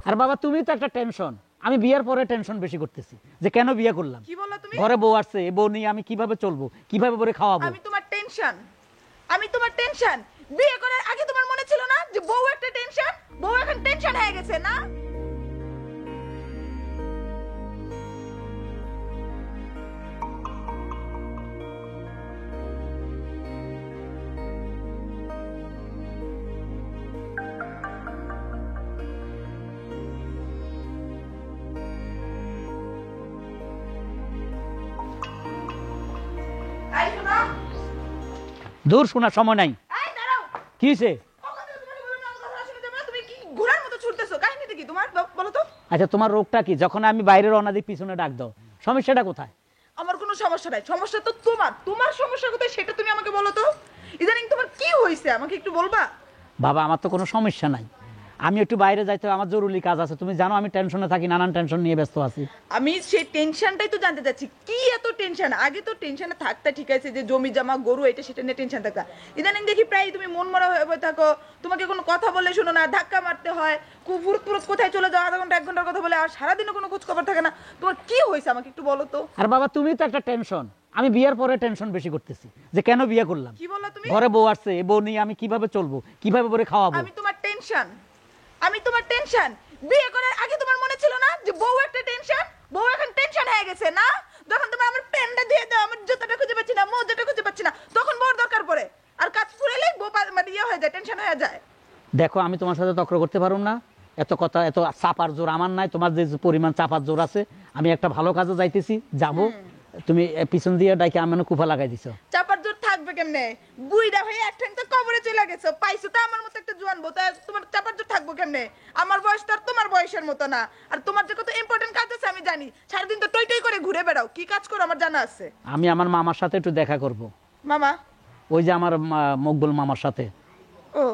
আর বাবা তুমি তো একটা টেনশন, আমি বিয়ের পরে টেনশন বেশি করতেছি যে কেন বিয়ে করলাম। কি বললা তুমি? ঘরে বউ আসছে, এই বউ নিয়ে আমি কিভাবে চলবো, কিভাবে করে খাওয়াবো। আমি তোমার টেনশন বিয়ে করার আগে তোমার মনে ছিল না যে বউ একটা টেনশন? বউ এখন টেনশন হয়ে গেছে না? আই শোনো, দূর শোনার সময় নাই। এই দাঁড়াও। কি হয়েছে? কখন থেকে তোমাকে বললাম না কথা শুনতে দেবে না, তুমি কি ঘোড়ার মতো ছুটতেছো? কাহিনীটা কি তোমার বলো তো? আচ্ছা তোমার রোগটা কি? যখন আমি বাইরের অনাদি পিছনে ডাক দাও, সমস্যাটা কোথায়? আমার কোনো সমস্যা নাই, সমস্যা তো তোমার সমস্যা কোথায় সেটা তুমি আমাকে বলো তো। ইদানিং তোমার কি হয়েছে আমাকে একটু বলবা? বাবা আমার তো কোনো সমস্যা নাই, আমি একটু বাইরে যাইতে হবে, আমার জরুরি কাজ আছে। তুমি জানো আমি টেনশনে থাকি, নানান টেনশন নিয়ে ব্যস্ত আছি। আমি সেই টেনশনটাই তো জানতে চাচ্ছি, কি এত টেনশন? আগে তো টেনশনে থাকতে ঠিক আছে, যে জমি জমা গরু এটা সেটা নিয়ে টেনশন থাকা। ইদানিং দেখি প্রায় তুমি মন মরা হয়ে থাকো, তোমাকে কোনো কথা বলে শোনো না, ধাক্কা মারতে হয়, ফুরুত ফুরুত কোথায় চলে যাও, আধা ঘন্টা 1 ঘন্টার কথা বলে, আর সারাদিনও কোনো খোঁজ খবর থাকে না। তোমার কি হয়েছে আমাকে একটু বলো তো। আর বাবা তুমি তো একটা টেনশন, আমি বিয়ের পরে টেনশন বেশি করতেছি যে কেন বিয়ে করলাম। কি বললা তুমি? ঘরে বউ আসছে, এই বউ নিয়ে আমি কিভাবে চলবো, কিভাবে করে খাওয়াবো। আমি তোমার টেনশন বিয়ে করার আগে তোমার মনে ছিল না যে বউ একটা টেনশন? বউ এখন টেনশন হয়ে গেছে না? যখন তুমি আমার পেনটা দিয়ে দাও, আমার জুতাটা খুঁজে পাচ্ছি না, মোজাটা খুঁজে পাচ্ছি না, তখন বউর দরকার পড়ে। আর কাজ ফুরাইলে বউ মানে ইয়ে হয়ে যায়, টেনশন হয়ে যায়। দেখো আমি তোমার সাথে তর্ক করতে পারবো না, এত কথা এত চাপার জোর আমার নাই। তোমার যে পরিমাণ চাপার জোর আছে, আমি একটা ভালো কাজে যাইতেছি, যাবো, তুমি পিছন দিয়ে ডাইকে আমি কুফা লাগাই দিছো। চাপার জোর থাকবে কেমনে? বুইড়া হয়ে এক ঠ্যাং তো কবরে চলে গেছো, পাইছো তো আমার মতো একটা জোয়ান বউ, তা তোমার চাপার জোর থাকবো কেমনে? আমার বয়স তো আর তোমার বয়সের মতো না। আর তোমার যে কত ইম্পর্টেন্ট কাজ আছে আমি জানি, সারাদিন তো টই টই করে ঘুরে বেড়াও, কি কাজ করো আমার জানা আছে। আমি আমার মামার সাথে একটু দেখা করব। মামা? ওই যে আমার মকবুল মামার সাথে। ও,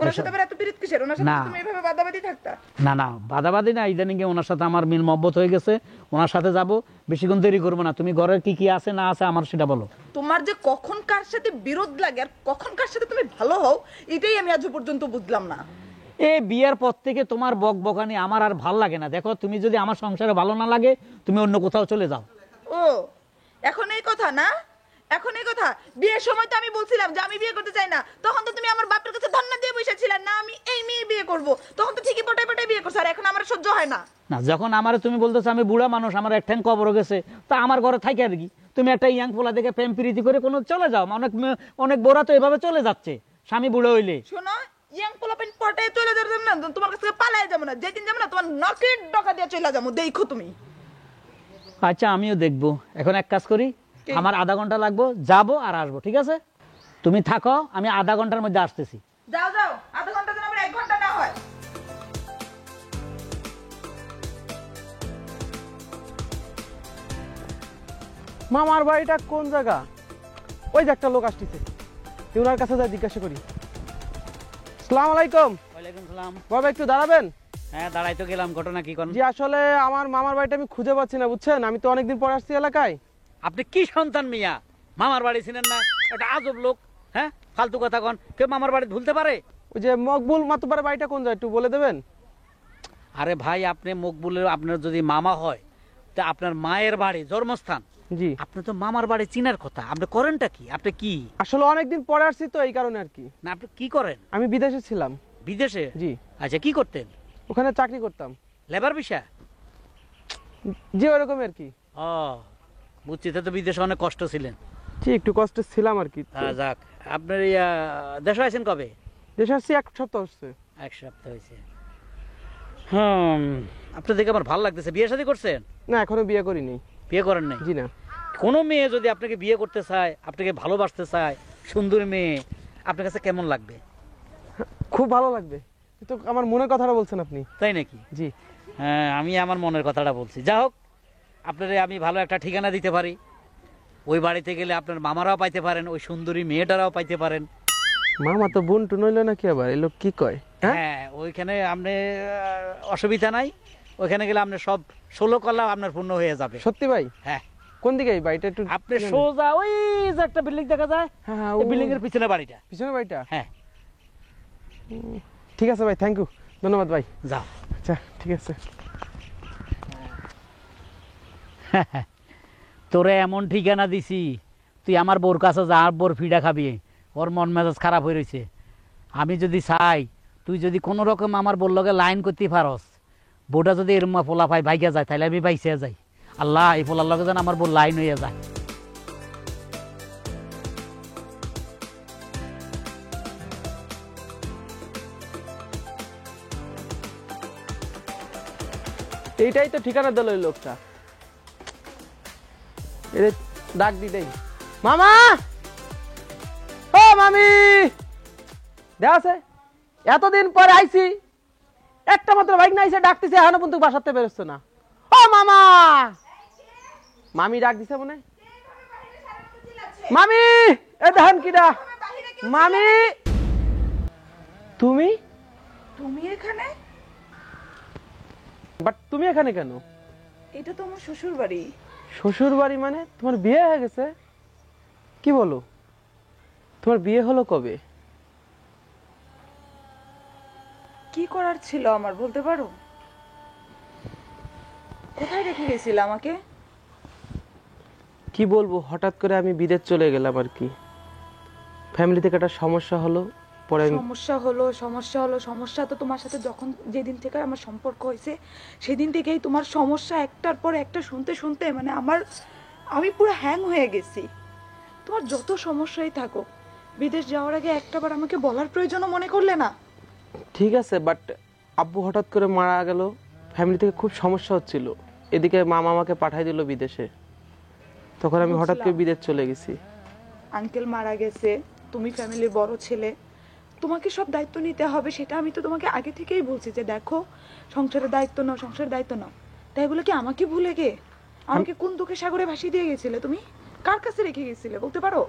ওনার সাথে আবার এত পিরিত কিসের? ওনার সাথে না। তুমি এভাবে বাদাবাদি থাকতা? না না বাদাবাদি না, ইদানিং ওনার সাথে আমার মিল মহব্বত হয়ে গেছে, ওনার সাথে যাব, বেশিক্ষণ দেরি করবো না। তুমি ঘরের কি কি আছে না আছে আমার সেটা বলো। তোমার যে কখন কার সাথে বিরোধ লাগে আর কখন কার সাথে তুমি ভালো হও, এটাই আমি আজ পর্যন্ত বুঝলাম না। এই বিয়ের পর থেকে তোমার বক বকানি আমার আর ভাল লাগে না। দেখো তুমি যদি আমার সংসারে ভালো না লাগে, তুমি অন্য কোথাও চলে যাও। ও, এখন এই কথা না? এখন এই কথা? বিয়ের সময় তো আমি বলছিলাম যে আমি বিয়ে করতে চাই না, তখন তো তুমি আমার বাপের কাছে ধন্না দিয়ে বসেছিলে না আমি এই মেয়ে বিয়ে করব, তখন তো ঠিকই পটাই পটাই বিয়ে করছ। আর এখন আমার সহ্য হয় না। না যখন আমার তুমি বলতেছো আমি বুড়া মানুষ, আমার এক ঠ্যাং কবর গেছে, তা আমার ঘরে থাকে আর কি। তুমি একটা ইয়াং পোলা দেখে প্রেম প্রীতি করে কোনো চলে যাও। অনেক বোরা তো এভাবে চলে যাচ্ছে স্বামী বুড়ো হইলে। শোনো, ইয়াং পোলাপেন পটাই চলে যাবে না, তোমার কাছ থেকে পালাই যাবো না, যেদিন যাবো না তোমার নকের ডকা দিয়ে চলে যাবো, দেখো তুমি। আচ্ছা আমিও দেখবো। এখন এক কাজ করি, আমার আধা ঘন্টা লাগবো, যাবো আর আসবো, ঠিক আছে? তুমি থাকো, আমি আধা ঘন্টার মধ্যে আসতেছি। যাও যাও, আধা ঘন্টা যেন আমার 1 ঘন্টা না হয়। মামার বাড়িটা কোন জায়গা? ওই যে একটা লোক আসতেছে, ওনার কাছে যাই জিজ্ঞাসা করি। আসসালামু আলাইকুম। ওয়ালাইকুম সালাম। বাবা একটু দাঁড়াবেন? হ্যাঁ দাঁড়াই তো গেলাম, ঘটনা কি করেন? জি আসলে আমার মামার বাড়িটা আমি খুঁজে পাচ্ছি না, বুঝছেন? আমি তো অনেকদিন পর আসছি এলাকায়। আপনি কি সন্তান মিয়া, মামার বাড়ি ছিলেন না? এটা আজব লোক, হ্যাঁ ফালতু কথা কন। কেউ মামার বাড়ি ভুলতে পারে? ওই যে মকবুল মাতুব্বারের বাড়িটা কোন জায়গা একটু বলে দেবেন? আরে ভাই আপনি মকবুলের, আপনার যদি মামা হয় তা আপনার মায়ের বাড়ি জন্মস্থান, জি আপনি তো মামার বাড়ি চিনার কথা। আপনি করেনটা কি? আপনি কি? আসলে অনেকদিন পরে আসছি তো এই কারণে আর কি। না আপনি কি করেন? আমি বিদেশে ছিলাম। বিদেশে? জি। আচ্ছা কি করতেন? ওখানে চাকরি করতাম। লেবার বিষয়? জি ওরকম আর কি। ও বুঝছি, তো বিদেশে অনেক কষ্ট ছিলেন। জি একটু কষ্ট ছিলাম আর কি। যাক, আপনার দেশে আছেন কবে? দেশে আসছি 1 সপ্তাহ হচ্ছে। 1 সপ্তাহ হয়েছে। আপনার দেখে আমার ভালো লাগতেছে। বিয়ে শাদী করছেন? না এখনো বিয়ে করিনি। বিয়ে করেন নাই? জি না। কোনো মেয়ে যদি আপনাকে বিয়ে করতে চায়, আপনাকে ভালোবাসতে চায়, সুন্দরী মেয়ে, আপনার কাছে কেমন লাগবে? খুব ভালো লাগবে, কিন্তু আমার মনের কথাটা বলছেন আপনি। তাই নাকি? জি। হ্যাঁ আমি আমার মনের কথাটা বলছি। যা হোক, আপনারে আমি ভালো একটা ঠিকানা দিতে পারি। ওই বাড়িতে গেলে আপনার মামারাও পাইতে পারেন, ওই সুন্দরী মেয়েটারাও পাইতে পারেন। মামা তো বোন টুন হইলো নাকি আবার? এই লোক কি কয়? হ্যাঁ ওইখানে আপনি অসুবিধা নাই, ওইখানে গেলে আপনার সব 16 কলা আপনার পূর্ণ হয়ে যাবে। সত্যি ভাই? হ্যাঁ। কোন দিকে এই বাড়িটা? একটু আপনি সোজা ওই যে একটা বিল্ডিং দেখা যায়, হ্যাঁ হ্যাঁ ওই বিল্ডিং এর পিছনে বাড়িটা। পিছনে বাড়িটা? হ্যাঁ। ঠিক আছে ভাই, থ্যাংক ইউ। ধন্যবাদ ভাই। যাও। আচ্ছা ঠিক আছে। তোরে এমন ঠিকানা দিছি, তুই আমার বোর কাছে যা, আর বোর ফিডা খাবি, ওর মন মেজাজ খারাপ হয়ে রয়েছে। আমি যদি চাই, তুই যদি কোনো রকম আমার বোর লগে লাইন করতে পারস, বোটা যদি এরম পোলা পাই ভাইগা যায়, তাহলে আমি বাইসে যাই। আল্লাহ এই পোলার লগে যেন আমার বোর লাইন হইয়া যায়। এইটাই তো ঠিকানা দিল ওই লোকটা। এর ডাক দি দেই। মামা, ও মামি, দেখ আছে এতদিন পরে আইছি, একটা মাত্র বাইক না আইছে, ডাকতেছে এখনো পর্যন্ত বাসাতে বেরোচ্ছে না। ও মামা, মামি ডাক দিছে মনে। মামি, এ দেখেন কিডা। মামি, তুমি তুমি এখানে? বাট তুমি এখানে কেন? এটা তো আমার শ্বশুর বাড়ি। শ্বশুর বাড়ি মানে? তোমার বিয়ে হয়ে গেছে? কি বলো, তোমার বিয়ে হলো কবে? কি করার ছিল আমার বলতে পারো? কোথায় রেখে গেছিল আমাকে? কি বলবো, হঠাৎ করে আমি বিদেশ চলে গেলাম আর কি। ফ্যামিলি থেকে একটা সমস্যা হলো, পরে সমস্যা তো তোমার সাথে যখন যেদিন থেকে আমার সম্পর্ক হয়েছে সেদিন থেকেই তোমার সমস্যা একটার পর একটা শুনতে শুনতে মানে আমি পুরো হ্যাং হয়ে গেছি। তোমার যত সমস্যাই থাকো, বিদেশ যাওয়ার আগে একটাবার আমাকে বলার প্রয়োজনও মনে করলে না? ঠিক আছে, বাট আব্বু হঠাৎ করে মারা গেল, ফ্যামিলি থেকে খুব সমস্যা হচ্ছিল, এদিকে মামা আমাকে পাঠাই দিল বিদেশে, তখন আমি হঠাৎ করে বিদেশ চলে গেছি। আঙ্কেল মারা গেছে, তুমি ফ্যামিলির বড় ছেলে, তোমাকে সব দায়িত্ব নিতে হবে, সেটা আমি তো তোমাকে আগে থেকেই বলছি যে দেখো সংসারের দায়িত্ব নাও, সংসারের দায়িত্ব নাও। তাই বলে কি আমাকে ভুলে গে আমাকে কোন দুঃখে সাগরে ভাসিয়ে দিয়ে গেছিলে? তুমি কার কাছে রেখে গেছিলে বলতে পারো?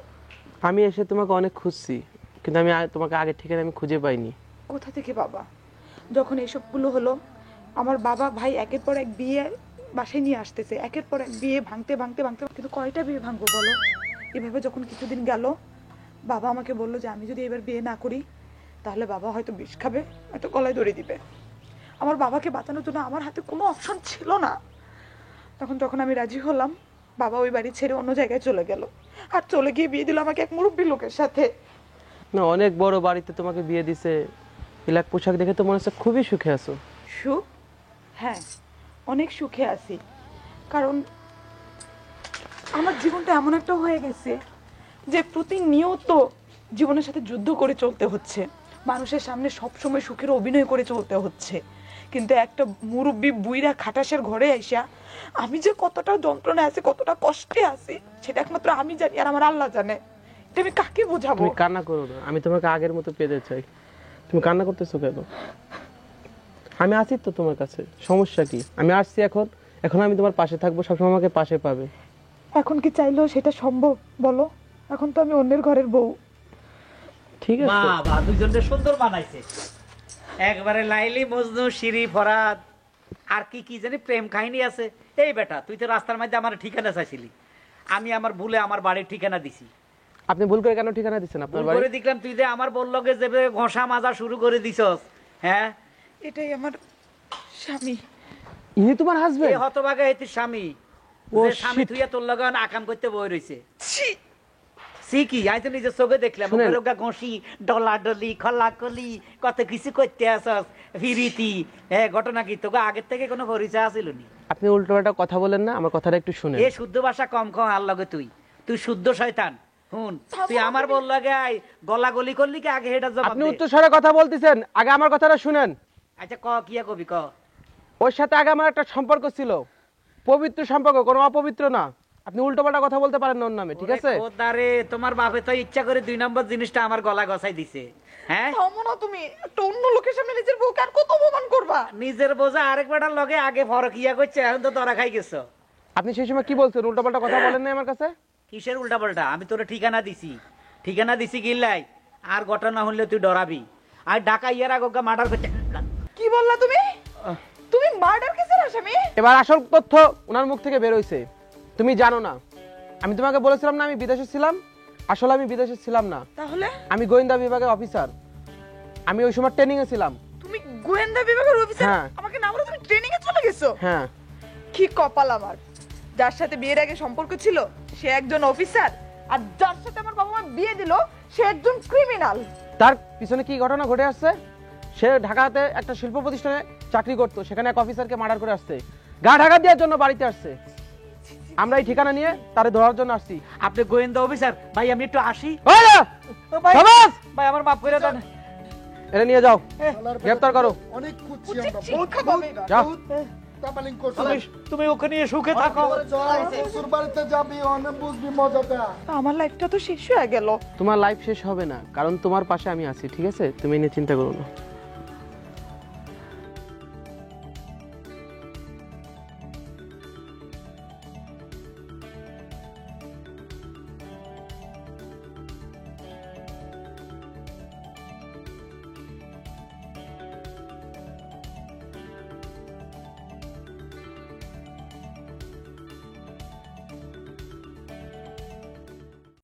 আমি এসে তোমাকে অনেক খুঁজছি, কিন্তু আমি তোমাকে আগের ঠিকানা আমি খুঁজে পাইনি। কোথা থেকে বাবা? যখন এসবগুলো হলো, আমার বাবা ভাই একের পর এক বিয়ে বাসায় নিয়ে আসতেছে, একের পর এক বিয়ে ভাঙতে ভাঙতে ভাঙতে, কিন্তু কয়টা বিয়ে ভাঙবো বলো? এভাবে যখন কিছুদিন গেল, বাবা আমাকে বললো যে আমি যদি এবার বিয়ে না করি তাহলে বাবা হয়তো বিষ খাবে, হয়তো গলায় দড়ি দিবে। আমার বাবাকে বাঁচানোর জন্য আমার হাতে কোনো অপশন ছিল না। তখন যখন আমি রাজি হলাম, বাবা ওই বাড়ি ছেড়ে অন্য জায়গায় চলে গেল, আর চলে গিয়ে বিয়ে দিল আমাকে এক মুরব্বী লোকের সাথে। না, অনেক বড় বাড়িতে তোমাকে বিয়ে দিছে, ইলাক পোশাক দেখে তো মনে হচ্ছে খুবই সুখে আছো। সুখ? হ্যাঁ, অনেক সুখে আছি, কারণ আমার জীবনটা এমন একটা হয়ে গেছে যে প্রতিনিয়ত জীবনের সাথে যুদ্ধ করে চলতে হচ্ছে, মানুষের সামনে সবসময় সুখের অভিনয় করে চলতে হচ্ছে, কিন্তু একটা মুরব্বী বুইরা খাটাসের ঘরে এসে আমি যে কতটা যন্ত্রণায় আছি, কতটা কষ্টে আছি, সেটা একমাত্র আমি জানি আর আমার আল্লাহ জানে। এটা আমি কাকে বোঝাবো? তুমি কান্না করো না, আমি তোমাকে আগের মতো পেতে চাই। তুমি কান্না করতেছো কেন? আমি আছি তো তোমার কাছে, সমস্যা কি? আমি আসছি এখন, এখন আমি তোমার পাশে থাকবো, সবসময় আমাকে পাশে পাবে। এখন কি চাইলেও সেটা সম্ভব বলো? এখন তো আমি অন্যের ঘরের বউ। ঠিক আছে, বাবা দুইজনে সুন্দর বানাইছে, একবারে লাইলি মজনু, শিরি ফরাদ, আর কি কি জানি প্রেম কাহিনী আছে। এই বেটা, তুই তো রাস্তার মধ্যে আমার ঠিকানা চাইছিলি, আমি আমার ভুলে আমার বাড়ির ঠিকানা দিছি। আপনি ভুল করে কেন ঠিকানা দিচ্ছেন আপনার ভুল বাড়ি? করে দেখলাম তুই যে আমার বললো যে ঘষা মাজা শুরু করে দিছস। হ্যাঁ, এটাই আমার স্বামী। ইনি তোমার এই হাজবেন্ড? হতভাগা এটি স্বামী, ও যে স্বামী shit! তুই তোর লাগান আকাম করতে বই রইছে। ছি! সি কি, আমি তো নিজের চোখে দেখলাম, শুনেন। ওগা ঘষি, ডলাডলি, খলাকলি, কত কিছু করতে আসস, ফিরিতি। হ্যাঁ, ঘটনা কি তোকে আগের থেকে কোনো পরিচয় আছিল নি? আপনি উল্টোপাল্টা কথা বলেন না, আমার কথাটা একটু শুনেন। এ শুদ্ধ ভাষা কম কম আর লগে তুই শুদ্ধ শয়তান। হুন, তুই আমার বল লাগে আই গলা গলি করলি কি আগে হেটা জবাব আপনি দে। উচ্চ স্বরে কথা বলতেছেন, আগে আমার কথাটা শুনেন। আচ্ছা ক, কিয়া কবি ক। ওর সাথে আগে আমার একটা সম্পর্ক ছিল, পবিত্র সম্পর্ক, কোনো অপবিত্র না। আপনি উল্টোপাল্টা কথা বলতে পারেন না ওর নামে, ঠিক আছে? ওদারে তোমার বাপে তো ইচ্ছা করে 2 নম্বর জিনিসটা আমার গলা গছাই দিছে। হ্যাঁ, থামো না তুমি, একটা অন্য লোকের সামনে নিজের বউকে আর কত অপমান করবা? নিজের বোঝা আরেক বেটার লগে আগে ফরক ইয়া করছে, এখন তো ধরা খাই গেছো। আপনি সেই সময় কি বলছেন? উল্টোপাল্টা কথা বলেন না আমার কাছে। কিসের উল্টা পাল্টা? আমি তোর ঠিকানা দিছি গিল্লাই, আর ঘটনা হলে তুই ডরাবি। আর ঢাকা ইয়ার আগা মার্ডার করতে। কি বললা তুমি? তুমি মার্ডার কেসের আসামি? এবার আসল তথ্য ওনার মুখ থেকে বের হইছে। তুমি জানো না, আমি তোমাকে বলেছিলাম না আমি বিদেশে ছিলাম? আসলে আমি বিদেশে ছিলাম না, তাহলে আমি গোয়েন্দা বিভাগের অফিসার। আমি ওই সময় ট্রেনিং এ ছিলাম। তুমি গোয়েন্দা বিভাগের অফিসার হ্যাঁ। আমাকে না বলে তুমি ট্রেনিং এ চলে গেছো? হ্যাঁ কি কপাল আমার, যার সাথে বিয়ের আগে সম্পর্ক ছিল সে একজন অফিসার, আর যার সাথে আমার বাবা মা বিয়ে দিল সে একজন ক্রিমিনাল। তার পিছনে কি ঘটনা ঘটে আসছে? সে ঢাকাতে একটা শিল্প প্রতিষ্ঠানে চাকরি করতো, সেখানে এক অফিসারকে মার্ডার করে আসছে, গা ঢাকা দেওয়ার জন্য বাড়িতে আসছে। আমরা এই ঠিকানা নিয়ে তারে ধরার জন্য আসছি। আপনি গোয়েন্দা অফিসার ভাই, আমি একটু আসি। ওই না! ও ভাই, সমাজ! ভাই আমার মাফ করে দেন। এটা নিয়ে যাও, গ্রেফতার করো। অনেক খুঁজছি উচিত আমরা শিক্ষা পাবে এরা। যাও। তাপালিং করছি তুমি ওখানে সুখে থাকো। শ্বশুর বাড়িতে যাবি অনেক বুঝবি মজাটা। আমার লাইফটা তো শেষ হয়ে গেল। তোমার লাইফ শেষ হবে না, কারণ তোমার পাশে আমি আছি, ঠিক আছে? তুমি নিয়ে চিন্তা করো না।